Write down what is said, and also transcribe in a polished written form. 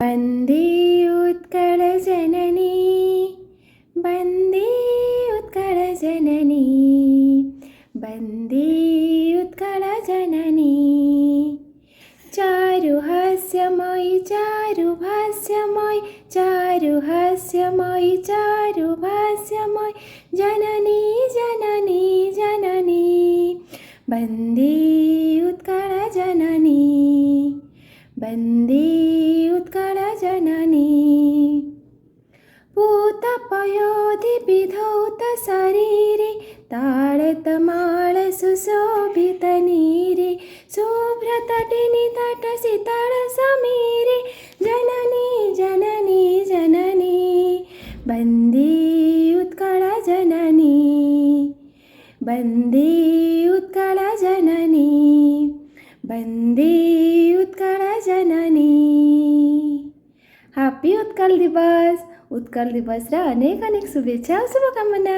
वन्दे उत्कलजननी वन्दे उत्कलजननी वन्दे उत्कलजननी चारुहास्यमयि चारुभास्यमयि चारुहास्यमयि चारुभास्यमयि जननी जननी जननी वन्दे उत्कलजननी वन्दे उत्कलजननी पूतपयोधिविधौत शरीरे ताळतमाळ सुशोभितनीरे शुभ्रतटिनि तटशीतलसमीरे जननी जननी जननी वन्दे उत्कलजननी वन्दे उत्कलजननी वन्दे उत्कलजननी। ह्यापी उत्कल दिवस। उत्कल दिवसरा अनेक शुभेच्छा शुभकामना।